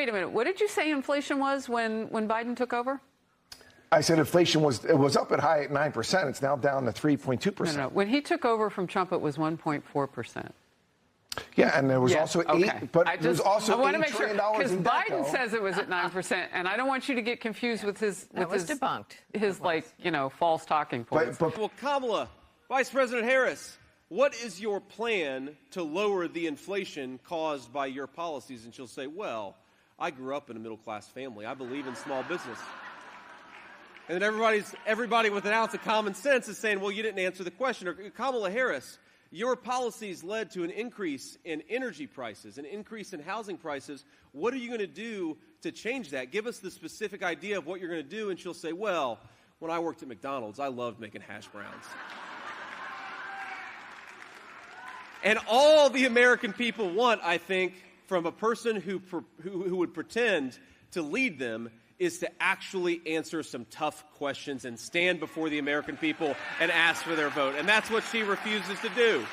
wait a minute. What did you say inflation was when Biden took over? I said inflation was up at high at 9%. It's now down to 3.2%. No. When he took over from Trump, it was 1.4%. Yeah, and there was also there was also I want to $8 make sure, trillion because in debt, Biden though. says it was at 9%, and I don't want you to get confused with his debunked. His false talking points. Well, Kamala, Vice President Harris, what is your plan to lower the inflation caused by your policies? And she'll say, well, I grew up in a middle-class family. I believe in small business. And then everybody with an ounce of common sense is saying, well, you didn't answer the question. Or Kamala Harris, your policies led to an increase in energy prices, an increase in housing prices. What are you going to do to change that? Give us the specific idea of what you're going to do. And she'll say, well, when I worked at McDonald's, I loved making hash browns. And all the American people want, I think, from a person who would pretend to lead them is to actually answer some tough questions and stand before the American people and ask for their vote. And that's what she refuses to do.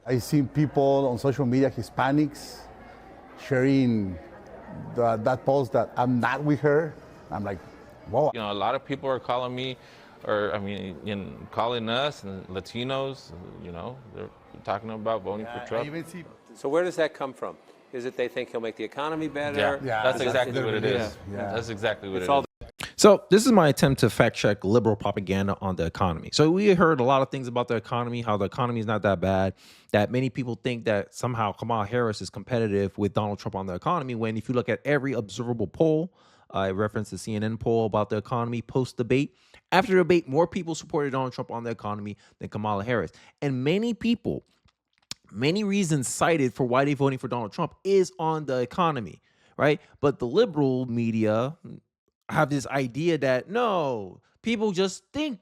I've seen people on social media, Hispanics, sharing that post that I'm not with her. I'm like, whoa. You know, a lot of people are calling me, calling us and Latinos, they're talking about voting for Trump. I even see. So where does that come from? Is it they think he'll make the economy better? Yeah, that's exactly what it is. Yeah. That's exactly what it is. So this is my attempt to fact check liberal propaganda on the economy. So we heard a lot of things about the economy, how the economy is not that bad, that many people think that somehow Kamala Harris is competitive with Donald Trump on the economy, when if you look at every observable poll, I referenced the CNN poll about the economy post-debate. After the debate, more people supported Donald Trump on the economy than Kamala Harris. And many reasons cited for why they're voting for Donald Trump is on the economy, right? But the liberal media have this idea that, no, people just think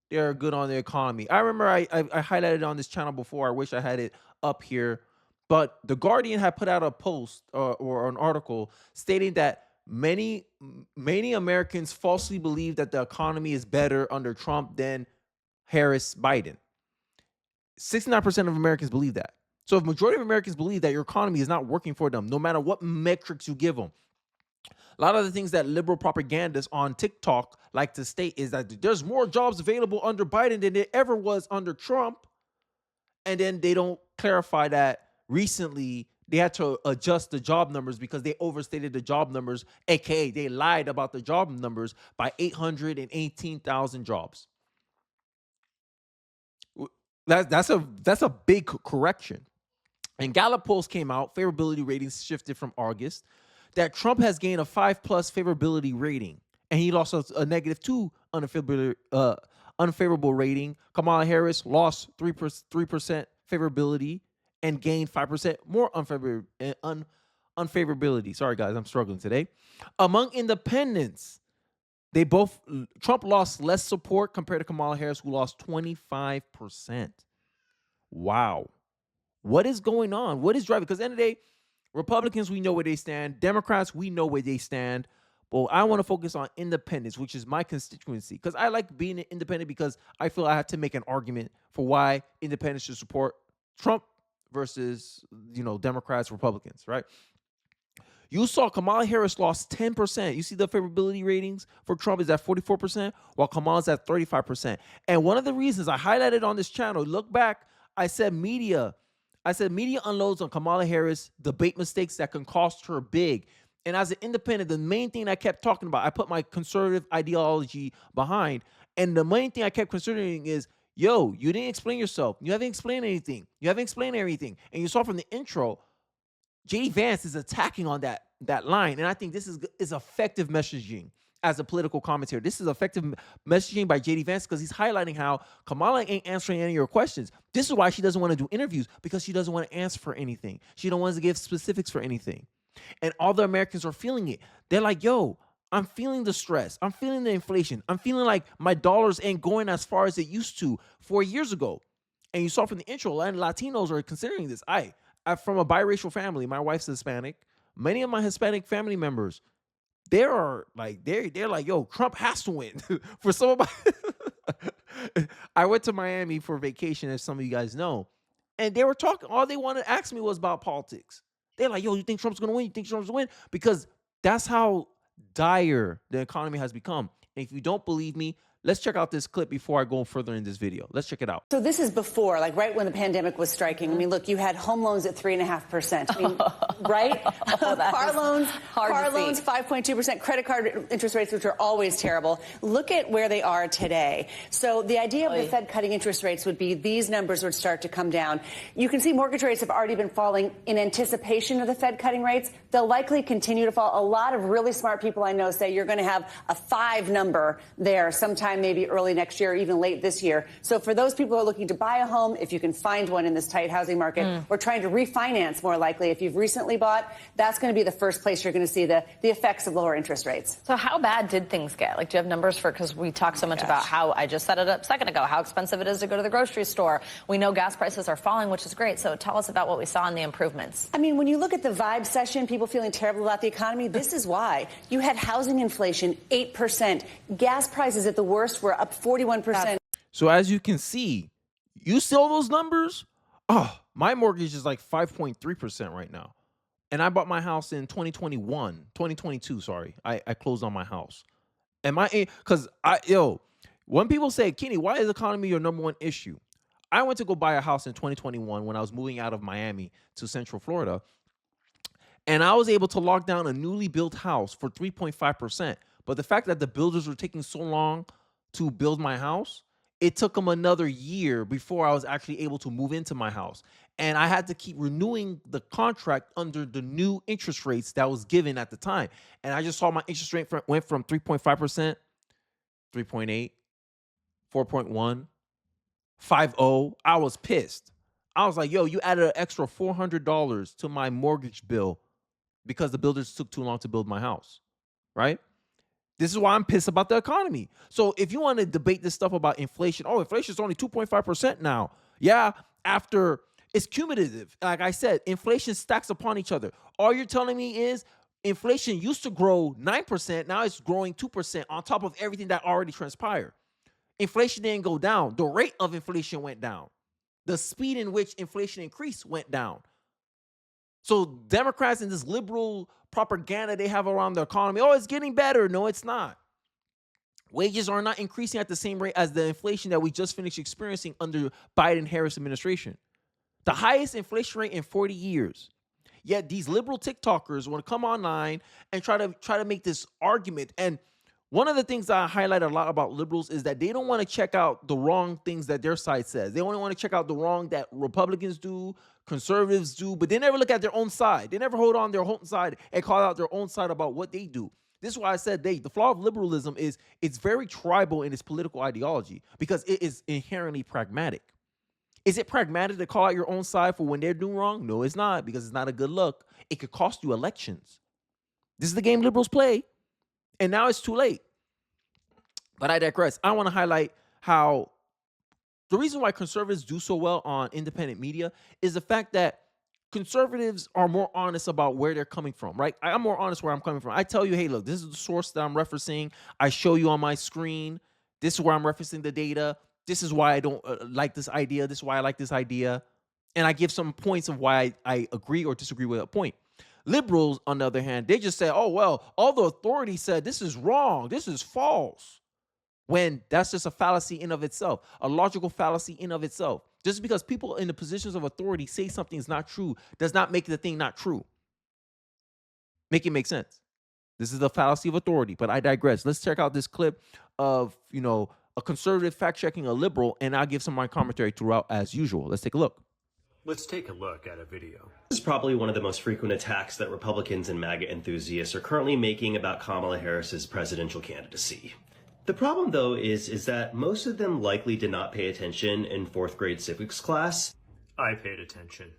they're good on the economy. I remember I highlighted on this channel before. I wish I had it up here. But The Guardian had put out a post or an article stating that many Americans falsely believe that the economy is better under Trump than Harris-Biden. 69% of Americans believe that. So if majority of Americans believe that your economy is not working for them, no matter what metrics you give them, a lot of the things that liberal propagandists on TikTok like to state is that there's more jobs available under Biden than there ever was under Trump. And then they don't clarify that recently they had to adjust the job numbers because they overstated the job numbers, aka they lied about the job numbers by 818,000 jobs. That's a big correction. And Gallup polls came out, favorability ratings shifted from August, that Trump has gained a 5+ favorability rating, and he lost a -2 unfavorable rating. Kamala Harris lost 3% favorability and gained 5% more unfavorability. Sorry, guys, I'm struggling today. Among independents, Trump lost less support compared to Kamala Harris, who lost 25%. Wow. What is going on? What is driving? Because at the end of the day, Republicans, we know where they stand. Democrats, we know where they stand. But I want to focus on independents, which is my constituency. Because I like being an independent because I feel I have to make an argument for why independents should support Trump versus, Democrats, Republicans, right? You saw Kamala Harris lost 10%. You see the favorability ratings for Trump is at 44%, while Kamala's at 35%. And one of the reasons I highlighted on this channel, look back, I said media unloads on Kamala Harris debate mistakes that can cost her big. And as an independent, the main thing I kept talking about, I put my conservative ideology behind. And the main thing I kept considering is, yo, you didn't explain yourself. You haven't explained anything. You haven't explained everything. And you saw from the intro, J.D. Vance is attacking on that line. And I think this is effective messaging as a political commentator. This is effective messaging by J.D. Vance because he's highlighting how Kamala ain't answering any of your questions. This is why she doesn't want to do interviews, because she doesn't want to answer for anything. She don't want to give specifics for anything. And all the Americans are feeling it. They're like, yo, I'm feeling the stress. I'm feeling the inflation. I'm feeling like my dollars ain't going as far as it used to 4 years ago. And you saw from the intro, and Latinos are considering this. I'm from a biracial family. My wife's Hispanic. Many of my Hispanic family members, they're like, yo, Trump has to win. For some of my, I went to Miami for vacation, as some of you guys know, and they were talking. All they wanted to ask me was about politics. They're like, yo, you think Trump's going to win? You think Trump's going to win? Because that's how dire the economy has become. And if you don't believe me, let's check out this clip before I go further in this video. Let's check it out. So this is before, like right when the pandemic was striking. I mean, look, you had home loans at 3.5%. I mean, right? Car loans, 5.2%. Credit card interest rates, which are always terrible. Look at where they are today. So the idea of the Fed cutting interest rates would be these numbers would start to come down. You can see mortgage rates have already been falling in anticipation of the Fed cutting rates. They'll likely continue to fall. A lot of really smart people I know say you're going to have a 5 number there sometime maybe early next year or even late this year. So for those people who are looking to buy a home, if you can find one in this tight housing market, or trying to refinance more likely, if you've recently bought, that's going to be the first place you're going to see the effects of lower interest rates. So how bad did things get? Like, do you have numbers for, because we talked so much about how, I just said it a second ago, how expensive it is to go to the grocery store. We know gas prices are falling, which is great. So tell us about what we saw in the improvements. I mean, when you look at the vibe session, people feeling terrible about the economy, this is why. You had housing inflation, 8%. Gas prices at the worst were up 41%. So as you can see, you see all those numbers? Oh, my mortgage is like 5.3% right now. And I bought my house in 2022, sorry. I closed on my house. When people say, Kenny, why is the economy your number one issue? I went to go buy a house in 2021 when I was moving out of Miami to Central Florida. And I was able to lock down a newly built house for 3.5%. But the fact that the builders were taking so long to build my house, it took them another year before I was actually able to move into my house. And I had to keep renewing the contract under the new interest rates that was given at the time. And I just saw my interest rate went from 3.5%, 3.8, 4.1, 5.0. I was pissed. I was like, yo, you added an extra $400 to my mortgage bill because the builders took too long to build my house, right? This is why I'm pissed about the economy. So if you want to debate this stuff about inflation, inflation is only 2.5% now. Yeah, after it's cumulative. Like I said, inflation stacks upon each other. All you're telling me is inflation used to grow 9%. Now it's growing 2% on top of everything that already transpired. Inflation didn't go down. The rate of inflation went down. The speed in which inflation increased went down. So Democrats and this liberal propaganda they have around the economy, it's getting better. No, it's not. Wages are not increasing at the same rate as the inflation that we just finished experiencing under Biden-Harris administration. The highest inflation rate in 40 years. Yet these liberal TikTokers want to come online and try to make this argument. And one of the things that I highlight a lot about liberals is that they don't want to check out the wrong things that their side says. They only want to check out the wrong that Republicans do, conservatives do, but they never look at their own side. They never hold on their own side and call out their own side about what they do. This is why I said the flaw of liberalism is it's very tribal in its political ideology because it is inherently pragmatic. Is it pragmatic to call out your own side for when they're doing wrong? No, it's not, because it's not a good look. It could cost you elections. This is the game liberals play, and now it's too late. But I digress. I want to highlight how the reason why conservatives do so well on independent media is the fact that conservatives are more honest about where they're coming from, right? I'm more honest where I'm coming from. I tell you, hey, look, this is the source that I'm referencing. I show you on my screen. This is where I'm referencing the data. This is why I don't like this idea. This is why I like this idea. And I give some points of why I agree or disagree with a point. Liberals, on the other hand, they just say, all the authority said this is wrong. This is false. When that's just a fallacy in of itself, a logical fallacy in of itself. Just because people in the positions of authority say something is not true does not make the thing not true. Make it make sense. This is the fallacy of authority, but I digress. Let's check out this clip of, a conservative fact-checking a liberal, and I'll give some of my commentary throughout as usual. Let's take a look. Let's take a look at a video. This is probably one of the most frequent attacks that Republicans and MAGA enthusiasts are currently making about Kamala Harris's presidential candidacy. The problem, though, is that most of them likely did not pay attention in 4th grade civics class. I paid attention.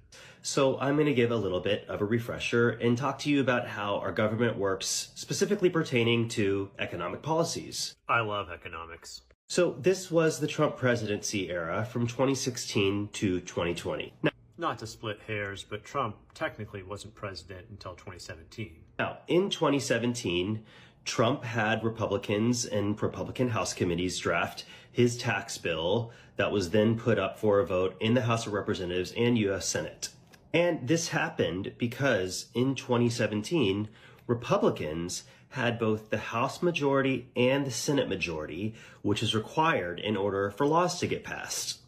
So I'm going to give a little bit of a refresher and talk to you about how our government works, specifically pertaining to economic policies. I love economics. So this was the Trump presidency era from 2016 to 2020. Now, not to split hairs, but Trump technically wasn't president until 2017. Now, in 2017, Trump had Republicans and Republican House committees draft his tax bill that was then put up for a vote in the House of Representatives and U.S. Senate. And this happened because in 2017, Republicans had both the House majority and the Senate majority, which is required in order for laws to get passed.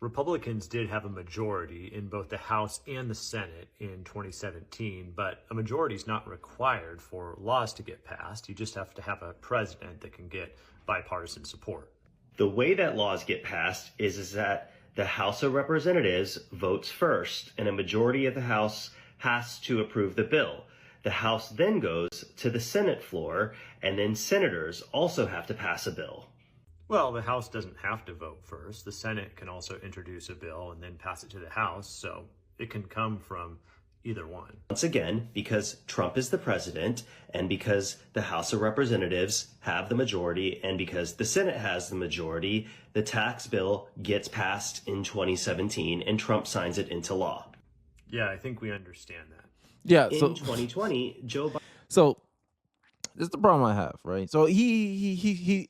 Republicans did have a majority in both the House and the Senate in 2017, but a majority is not required for laws to get passed. You just have to have a president that can get bipartisan support. The way that laws get passed is that the House of Representatives votes first, and a majority of the House has to approve the bill. The House then goes to the Senate floor, and then senators also have to pass a bill. Well, the House doesn't have to vote first. The Senate can also introduce a bill and then pass it to the House, so it can come from either one. Once again, because Trump is the president, and because the House of Representatives have the majority, and because the Senate has the majority, the tax bill gets passed in 2017, and Trump signs it into law. Yeah, I think we understand that. Yeah. In So 2020, Joe Biden... So this is the problem I have, right? So he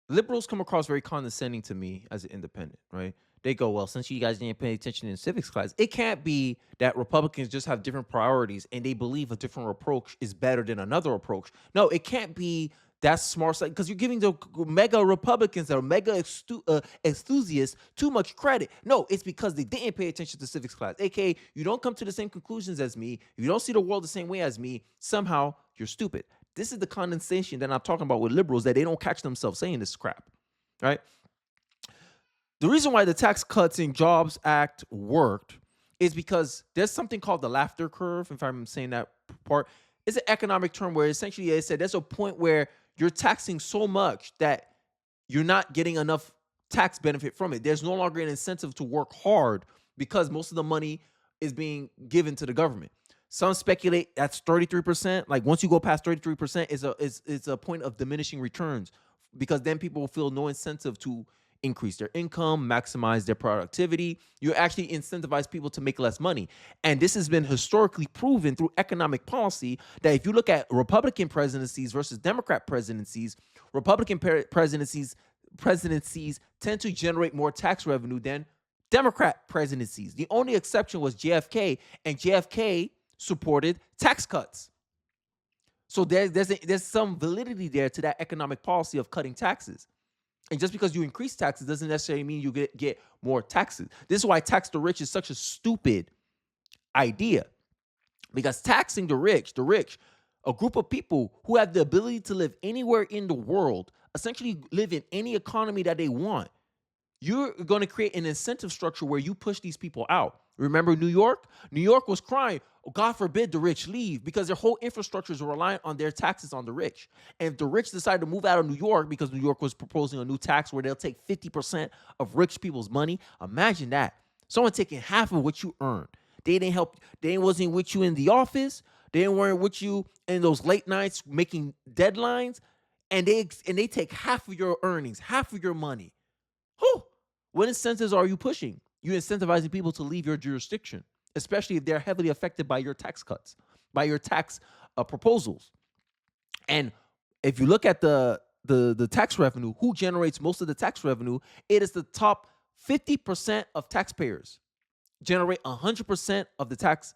liberals come across very condescending to me as an independent, right? They go, well, since you guys didn't pay attention in civics class, it can't be that Republicans just have different priorities and they believe a different approach is better than another approach. No, it can't be that smart, because you're giving the mega Republicans that are mega enthusiasts too much credit. No, it's because they didn't pay attention to civics class. AKA, you don't come to the same conclusions as me. You don't see the world the same way as me. Somehow, you're stupid. This is the condensation that I'm talking about with liberals, that they don't catch themselves saying this crap, right? The reason why the Tax Cuts and Jobs Act worked is because there's something called the laughter curve, if I'm saying that part. It's an economic term where essentially they said there's a point where you're taxing so much that you're not getting enough tax benefit from it. There's no longer an incentive to work hard because most of the money is being given to the government. Some speculate that's 33%. Like once you go past 33%, is a point of diminishing returns, because then people will feel no incentive to increase their income, maximize their productivity. You actually incentivize people to make less money. And this has been historically proven through economic policy that if you look at Republican presidencies versus Democrat presidencies, Republican presidencies tend to generate more tax revenue than Democrat presidencies. The only exception was JFK, and JFK supported tax cuts. So there's some validity there to that economic policy of cutting taxes. And just because you increase taxes doesn't necessarily mean you get more taxes. This is why tax the rich is such a stupid idea. Because taxing the rich, a group of people who have the ability to live anywhere in the world, essentially live in any economy that they want, you're going to create an incentive structure where you push these people out. Remember New York? New York was crying, oh, God forbid the rich leave, because their whole infrastructure is reliant on their taxes on the rich. And if the rich decide to move out of New York because New York was proposing a new tax where they'll take 50% of rich people's money, imagine that. Someone taking half of what you earn. They didn't help. They wasn't with you in the office. They weren't with you in those late nights making deadlines. And they take half of your earnings, half of your money. Whew. What incentives are you pushing? You're incentivizing people to leave your jurisdiction, especially if they're heavily affected by your tax cuts, by your tax proposals. And if you look at the tax revenue, who generates most of the tax revenue, it is the top 50% of taxpayers generate 100% of the tax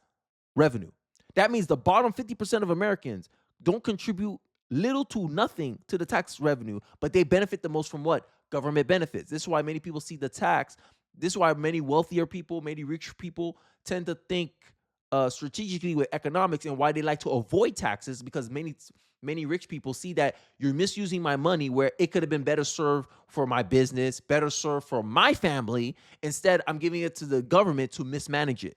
revenue. That means the bottom 50% of Americans don't contribute little to nothing to the tax revenue, but they benefit the most from what? Government benefits. This is why many people see the tax. This is why many wealthier people, many rich people tend to think strategically with economics, and why they like to avoid taxes, because many rich people see that you're misusing my money where it could have been better served for my business, better served for my family. Instead, I'm giving it to the government to mismanage it.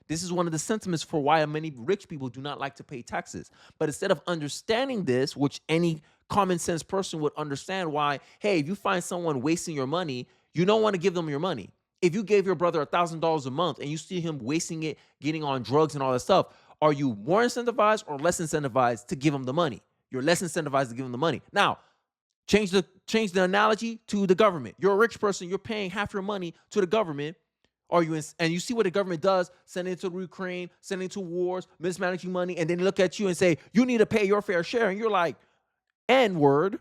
This is one of the sentiments for why many rich people do not like to pay taxes. But instead of understanding this, which any common sense person would understand, why, hey, if you find someone wasting your money, you don't want to give them your money. If you gave your brother $1,000 a month and you see him wasting it, getting on drugs and all that stuff, are you more incentivized or less incentivized to give him the money? You're less incentivized to give him the money. Now, change the analogy to the government. You're a rich person, you're paying half your money to the government. And you see what the government does, sending it to Ukraine, sending it to wars, mismanaging money, and then they look at you and say, you need to pay your fair share. And you're like, N-word.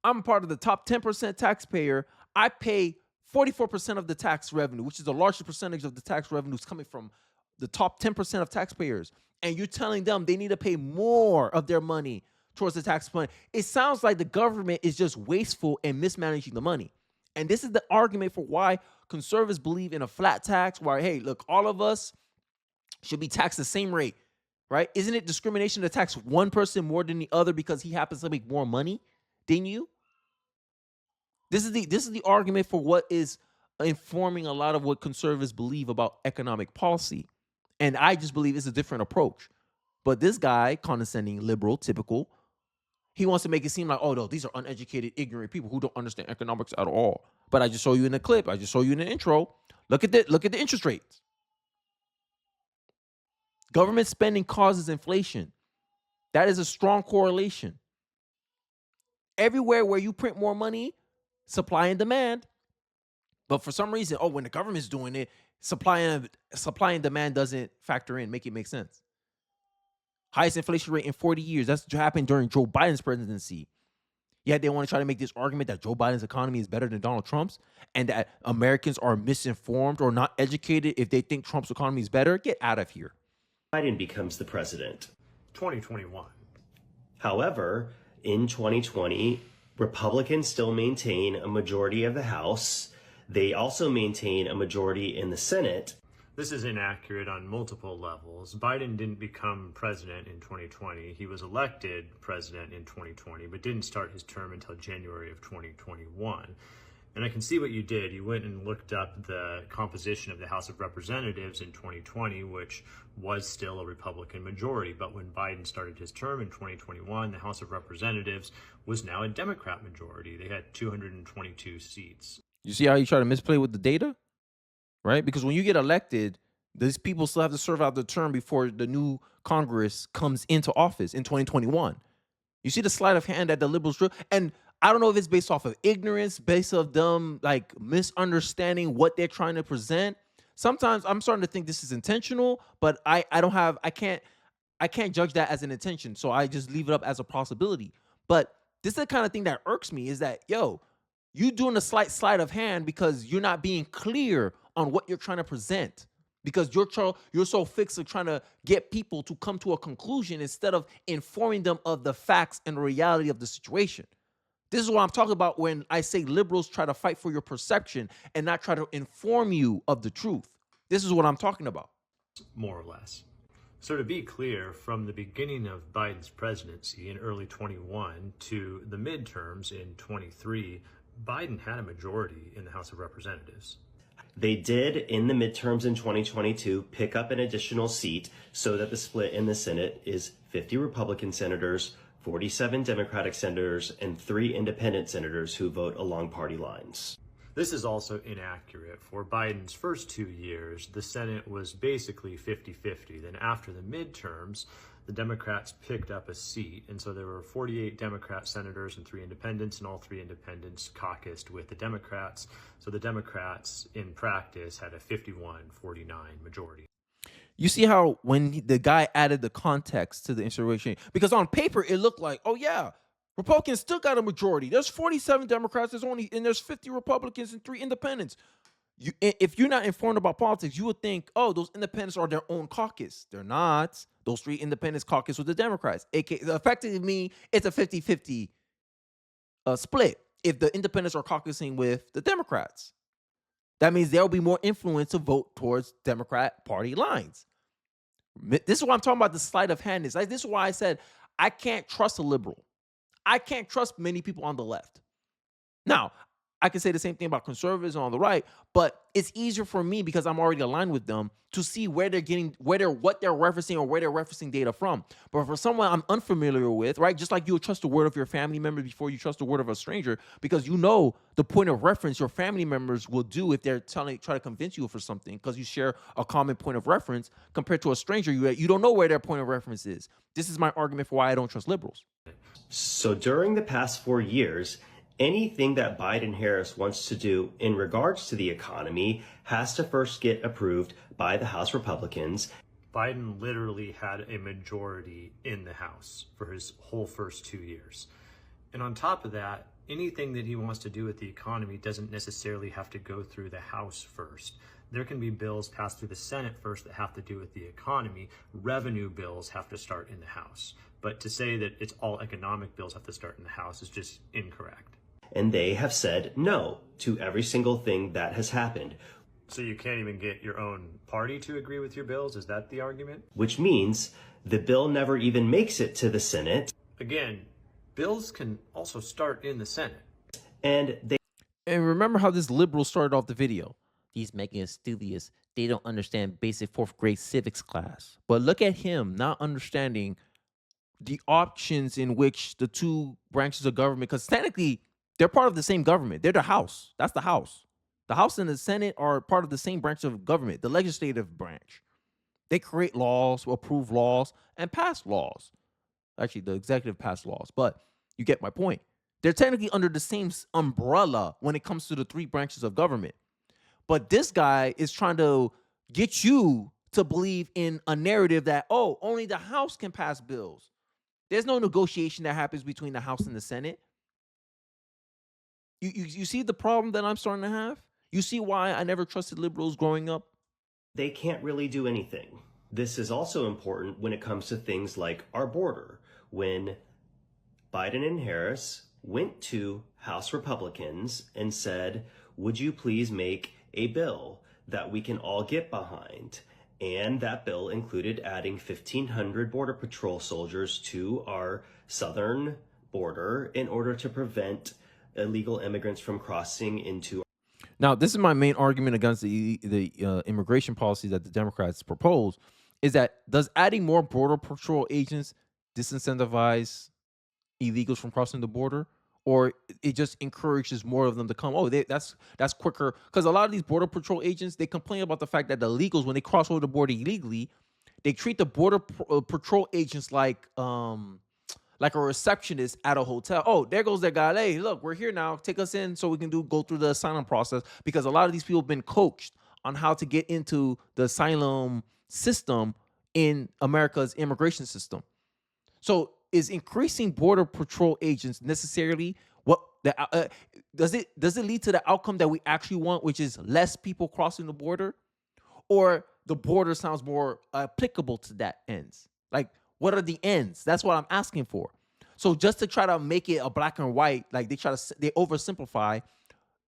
I'm part of the top 10% taxpayer. I pay 44% of the tax revenue, which is the largest percentage of the tax revenues coming from the top 10% of taxpayers. And you're telling them they need to pay more of their money towards the tax plan. It sounds like the government is just wasteful and mismanaging the money. And this is the argument for why conservatives believe in a flat tax, where, hey, look, all of us should be taxed the same rate, right? Isn't it discrimination to tax one person more than the other because he happens to make more money than you? This is the argument for what is informing a lot of what conservatives believe about economic policy. And I just believe it's a different approach. But this guy, condescending, liberal, typical, he wants to make it seem like, oh, no, these are uneducated, ignorant people who don't understand economics at all. But I just show you in the clip. I just show you in the intro. Look at the interest rates. Government spending causes inflation. That is a strong correlation. Everywhere where you print more money, supply and demand. But for some reason, when the government's doing it, supply and demand doesn't factor in, make it make sense. Highest inflation rate in 40 years. That's what happened during Joe Biden's presidency. Yet they want to try to make this argument that Joe Biden's economy is better than Donald Trump's and that Americans are misinformed or not educated if they think Trump's economy is better. Get out of here. Biden becomes the president. 2021. However, in 2020, Republicans still maintain a majority of the House. They also maintain a majority in the Senate. This is inaccurate on multiple levels. Biden didn't become president in 2020. He was elected president in 2020, but didn't start his term until January of 2021. And I can see what you did. You went and looked up the composition of the House of Representatives in 2020, which was still a Republican majority. But when Biden started his term in 2021, the House of Representatives was now a Democrat majority. They had 222 seats. You see how you try to misplay with the data? Right? Because when you get elected, these people still have to serve out the term before the new Congress comes into office in 2021. You see the sleight of hand that the liberals drew? And I don't know if it's based off of ignorance, based off them like misunderstanding what they're trying to present. Sometimes I'm starting to think this is intentional, but I can't judge that as an intention. So I just leave it up as a possibility. But this is the kind of thing that irks me is that, you doing a slight sleight of hand because you're not being clear on what you're trying to present, because you're so fixed on trying to get people to come to a conclusion instead of informing them of the facts and reality of the situation. This is what I'm talking about when I say liberals try to fight for your perception and not try to inform you of the truth. This is what I'm talking about. More or less. So to be clear, from the beginning of Biden's presidency in early 21 to the midterms in 23, Biden had a majority in the House of Representatives. They did, in the midterms in 2022, pick up an additional seat so that the split in the Senate is 50 Republican senators, 47 Democratic senators, and 3 independent senators who vote along party lines. This is also inaccurate. For Biden's first 2 years, the Senate was basically 50-50. Then after the midterms, the Democrats picked up a seat, and so there were 48 Democrat senators and 3 independents, and all 3 independents caucused with the Democrats. So the Democrats, in practice, had a 51-49 majority. You see how when the guy added the context to the insurrection, because on paper it looked like, Republicans still got a majority. There's 47 Democrats, there's 50 Republicans and 3 independents. If you're not informed about politics, you would think, those independents are their own caucus. They're not. Those 3 independents caucus with the Democrats. Effectively, it's a 50-50 split. If the independents are caucusing with the Democrats, that means there'll be more influence to vote towards Democrat party lines. This is what I'm talking about, the sleight of hand. This is why I said I can't trust a liberal. I can't trust many people on the left. Now, I can say the same thing about conservatives on the right, but it's easier for me because I'm already aligned with them to see what they're referencing or where they're referencing data from. But for someone I'm unfamiliar with, right? Just like you would trust the word of your family member before you trust the word of a stranger, because you know the point of reference your family members will do if they're try to convince you for something, because you share a common point of reference compared to a stranger. You don't know where their point of reference is. This is my argument for why I don't trust liberals. So during the past 4 years, anything that Biden-Harris wants to do in regards to the economy has to first get approved by the House Republicans. Biden literally had a majority in the House for his whole first 2 years. And on top of that, anything that he wants to do with the economy doesn't necessarily have to go through the House first. There can be bills passed through the Senate first that have to do with the economy. Revenue bills have to start in the House. But to say that it's all economic bills have to start in the House is just incorrect. And they have said no to every single thing that has happened. So you can't even get your own party to agree with your bills? Is that the argument? Which means the bill never even makes it to the Senate. Again, bills can also start in the Senate. And remember how this liberal started off the video. He's making us studious. They don't understand basic 4th grade civics class. But look at him not understanding the options in which the two branches of government, because technically they're part of the same government. They're the House. That's the House. The House and the Senate are part of the same branch of government, the legislative branch. They create laws, approve laws, and pass laws. Actually, the executive pass laws, but you get my point. They're technically under the same umbrella when it comes to the 3 branches of government. But this guy is trying to get you to believe in a narrative that, oh, only the House can pass bills. There's no negotiation that happens between the House and the Senate. You see the problem that I'm starting to have? You see why I never trusted liberals growing up? They can't really do anything. This is also important when it comes to things like our border. When Biden and Harris went to House Republicans and said, would you please make a bill that we can all get behind? And that bill included adding 1,500 Border Patrol soldiers to our southern border in order to prevent illegal immigrants from crossing into. Now, this is my main argument against the immigration policy that the Democrats propose, is that does adding more Border Patrol agents disincentivize illegals from crossing the border? Or it just encourages more of them to come? Oh, that's quicker. Because a lot of these Border Patrol agents, they complain about the fact that the illegals, when they cross over the border illegally, they treat the Border Patrol agents like a receptionist at a hotel. Oh, there goes that guy. Hey, look, we're here now. Take us in so we can go through the asylum process. Because a lot of these people have been coached on how to get into the asylum system in America's immigration system. So is increasing Border Patrol agents necessarily what does it lead to the outcome that we actually want, which is less people crossing the border? Or the border sounds more applicable to that ends? Like, what are the ends? That's what I'm asking for. So just to try to make it a black and white, like they oversimplify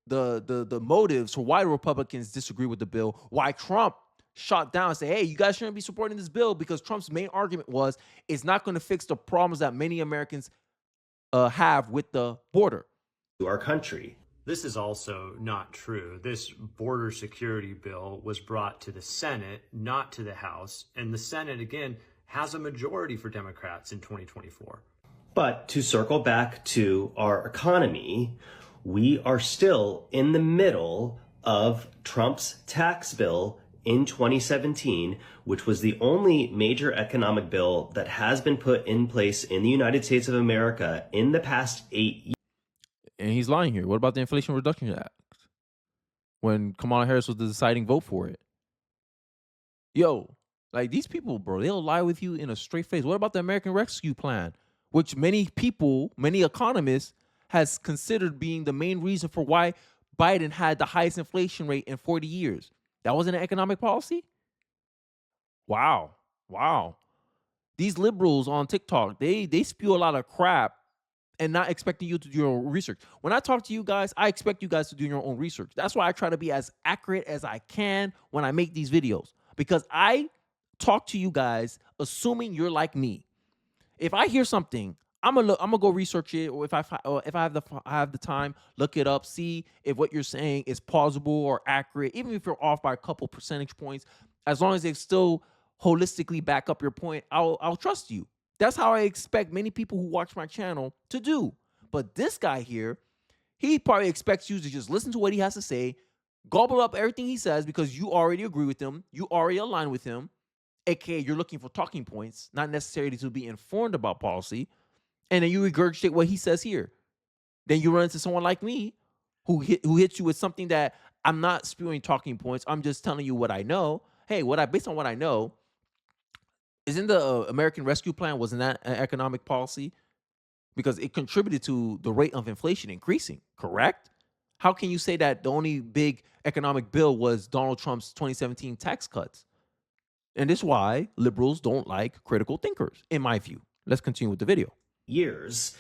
the motives for why Republicans disagree with the bill, why Trump shot down and say, hey, you guys shouldn't be supporting this bill, because Trump's main argument was it's not going to fix the problems that many Americans have with the border. To our country. This is also not true. This border security bill was brought to the Senate, not to the House. And the Senate, again, has a majority for Democrats in 2024. But to circle back to our economy, we are still in the middle of Trump's tax bill in 2017, which was the only major economic bill that has been put in place in the United States of America in the past 8 years. And he's lying here. What about the Inflation Reduction Act? When Kamala Harris was the deciding vote for it. Yo, like these people, bro, they'll lie with you in a straight face. What about the American Rescue Plan? Which many people, many economists has considered being the main reason for why Biden had the highest inflation rate in 40 years. That wasn't an economic policy? Wow. These liberals on TikTok, they spew a lot of crap and not expecting you to do your own research. When I talk to you guys, I expect you guys to do your own research. That's why I try to be as accurate as I can when I make these videos, because I talk to you guys assuming you're like me. If I hear something, I'm gonna go research it, or if I have the time, look it up, see if what you're saying is plausible or accurate, even if you're off by a couple percentage points. As long as they still holistically back up your point, I'll trust you. That's how I expect many people who watch my channel to do. But this guy here, he probably expects you to just listen to what he has to say, gobble up everything he says because you already agree with him, you already align with him, aka you're looking for talking points, not necessarily to be informed about policy. And then you regurgitate what he says here. Then you run into someone like me who hits you with something that I'm not spewing talking points. I'm just telling you what I know. Hey, based on what I know, isn't the American Rescue Plan, wasn't that an economic policy? because it contributed to the rate of inflation increasing, correct? How can you say that the only big economic bill was Donald Trump's 2017 tax cuts? And this is why liberals don't like critical thinkers, in my view. Let's continue with the video. Years,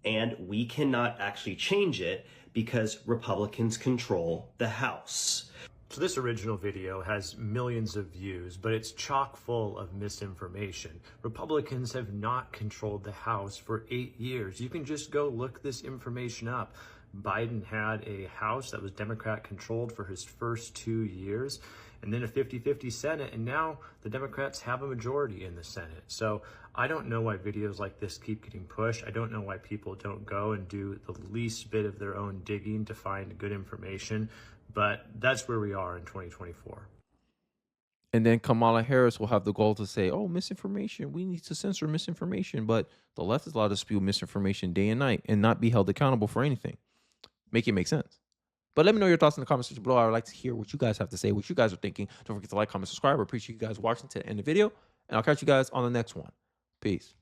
and we cannot actually change it because Republicans control the House. So this original video has millions of views, but it's chock full of misinformation. Republicans have not controlled the House for 8 years. You can just go look this information up. Biden had a House that was Democrat controlled for his first 2 years, and then a 50-50 Senate, and now the Democrats have a majority in the Senate. So I don't know why videos like this keep getting pushed. I don't know why people don't go and do the least bit of their own digging to find good information, but that's where we are in 2024. And then Kamala Harris will have the goal to say, oh, misinformation, we need to censor misinformation. But the left is allowed to spew misinformation day and night and not be held accountable for anything. Make it make sense. But let me know your thoughts in the comment section below. I would like to hear what you guys have to say, what you guys are thinking. Don't forget to like, comment, subscribe. I appreciate you guys watching to the end of the video. And I'll catch you guys on the next one. Peace.